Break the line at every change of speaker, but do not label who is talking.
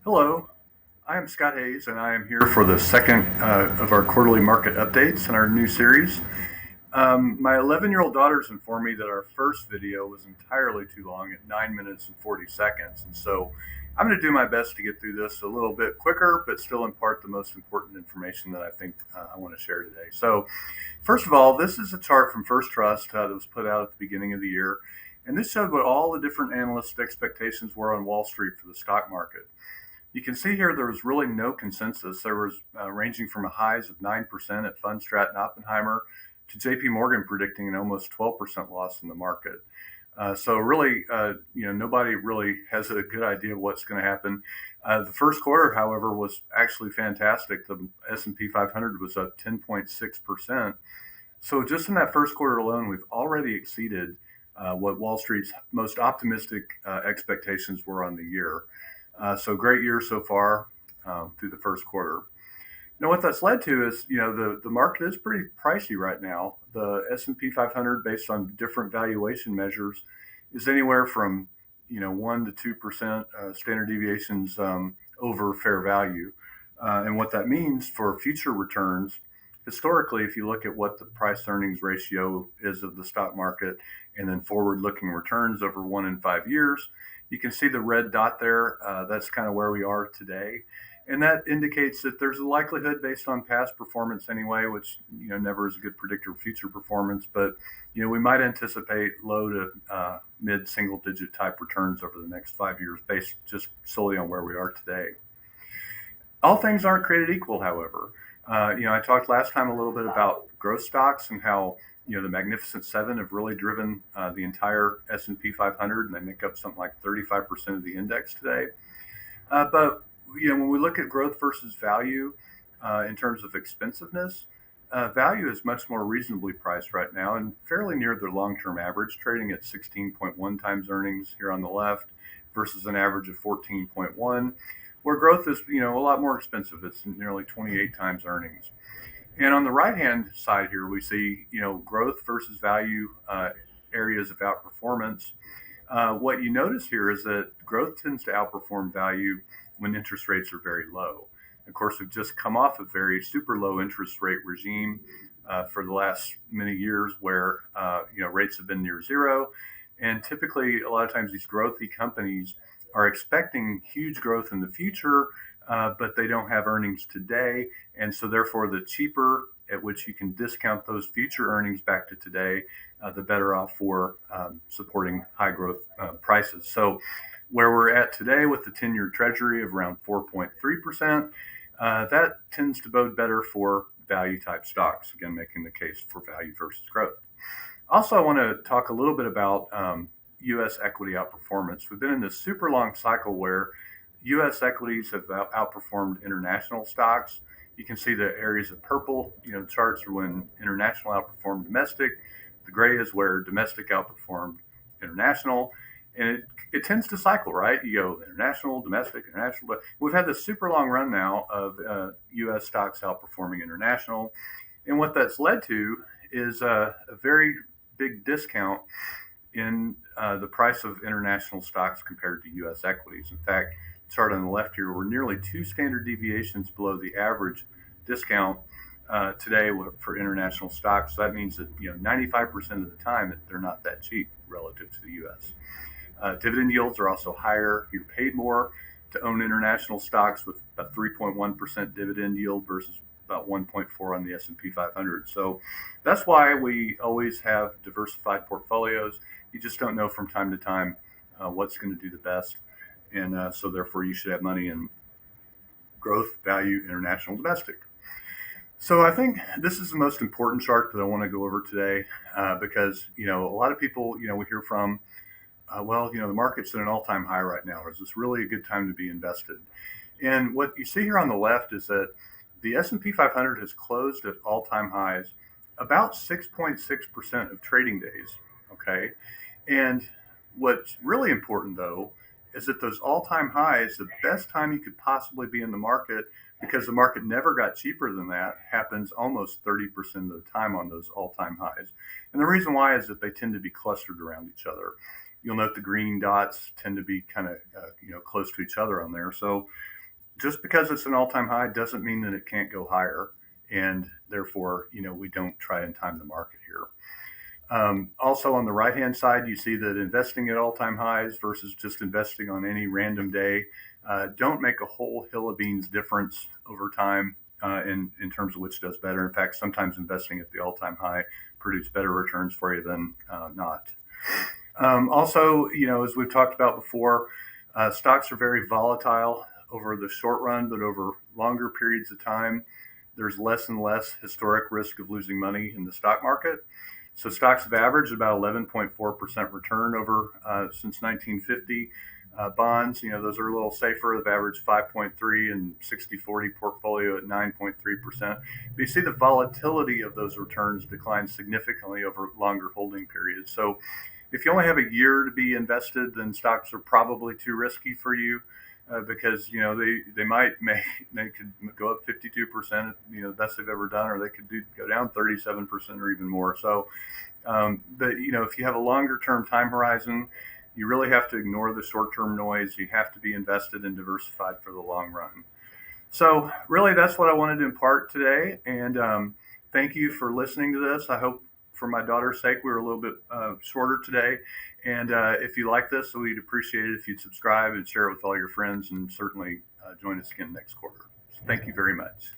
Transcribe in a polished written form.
Hello, I am Scott Hayes, and I am here for the second of our quarterly market updates in our new series. My 11-year-old daughter's informed me that our first video was entirely too long at 9 minutes and 40 seconds, and so I'm going to do my best to get through this a little bit quicker, but still impart the most important information that I think I want to share today. So, first of all, this is a chart from First Trust that was put out at the beginning of the year, and this showed what all the different analyst expectations were on Wall Street for the stock market. You can see here there was really no consensus. There was ranging from a highs of 9% at Fundstrat and Oppenheimer to JP Morgan predicting an almost 12% loss in the market. So really, nobody really has a good idea of what's going to happen. The first quarter, however, was actually fantastic. The S&P 500 was up 10.6%. So just in that first quarter alone, we've already exceeded what Wall Street's most optimistic expectations were on the year. So great year so far through the first quarter. Now, what that's led to is, the market is pretty pricey right now. The S&P 500, based on different valuation measures, is anywhere from 1 to 2% standard deviations over fair value. And what that means for future returns, historically, if you look at what the price earnings ratio is of the stock market and then forward looking returns over 1 and 5 years, you can see the red dot there. That's kind of where we are today. And that indicates that there's a likelihood based on past performance anyway, which never is a good predictor of future performance, but we might anticipate low to mid single digit type returns over the next 5 years based just solely on where we are today. All things aren't created equal, however. I talked last time a little bit about growth stocks and how the Magnificent Seven have really driven the entire S&P 500, and they make up something like 35% of the index today. But when we look at growth versus value in terms of expensiveness, value is much more reasonably priced right now and fairly near the long-term average, trading at 16.1 times earnings here on the left versus an average of 14.1, where growth is a lot more expensive. It's nearly 28 times earnings. And on the right-hand side here, we see growth versus value areas of outperformance. What you notice here is that growth tends to outperform value when interest rates are very low. Of course, we've just come off a very super low interest rate regime for the last many years where rates have been near zero. And typically, a lot of times these growthy companies are expecting huge growth in the future, but they don't have earnings today. And so therefore, the cheaper at which you can discount those future earnings back to today, the better off for supporting high growth prices. So where we're at today with the 10-year treasury of around 4.3%, that tends to bode better for value type stocks, again, making the case for value versus growth. Also, I want to talk a little bit about U.S. equity outperformance. We've been in this super long cycle where U.S. equities have outperformed international stocks. You can see the areas of purple, charts are when international outperformed domestic. The gray is where domestic outperformed international. And it tends to cycle, right? You go international, domestic, international. But we've had this super long run now of U.S. stocks outperforming international. And what that's led to is a very big discount in the price of international stocks compared to U.S. equities. In fact, the chart on the left here, we're nearly 2 standard deviations below the average discount today for international stocks. So that means that 95% of the time they're not that cheap relative to the U.S. Dividend yields are also higher. You're paid more to own international stocks with a 3.1% dividend yield versus about 1.4 on the S&P 500. So that's why we always have diversified portfolios. You just don't know from time to time what's going to do the best. And so therefore you should have money in growth, value, international, domestic. So I think this is the most important chart that I want to go over today because, a lot of people, we hear from, the market's at an all-time high right now. Is this really a good time to be invested? And what you see here on the left is that the S&P 500 has closed at all-time highs about 6.6% of trading days, okay? And what's really important, though, is that those all-time highs, the best time you could possibly be in the market, because the market never got cheaper than that, happens almost 30% of the time on those all-time highs. And the reason why is that they tend to be clustered around each other. You'll note the green dots tend to be kind of close to each other on there. So just because it's an all-time high doesn't mean that it can't go higher, and therefore, we don't try and time the market here. Also, on the right-hand side, you see that investing at all-time highs versus just investing on any random day don't make a whole hill of beans difference over time in terms of which does better. In fact, sometimes investing at the all-time high produce better returns for you than not. Also, as we've talked about before, stocks are very volatile over the short run, but over longer periods of time, there's less and less historic risk of losing money in the stock market. So stocks have averaged about 11.4% return over since 1950. Bonds, those are a little safer. They've averaged 5.3 and 60/40 portfolio at 9.3%. But you see the volatility of those returns decline significantly over longer holding periods. So if you only have a year to be invested, then stocks are probably too risky for you. Because they could go up 52%, the best they've ever done, or they could go down 37% or even more. So, but if you have a longer term time horizon, you really have to ignore the short term noise. You have to be invested and diversified for the long run. So, really, that's what I wanted to impart today. And thank you for listening to this. I hope, for my daughter's sake, we were a little bit shorter today. And if you like this, we'd appreciate it if you'd subscribe and share it with all your friends, and certainly join us again next quarter. So thank you very much.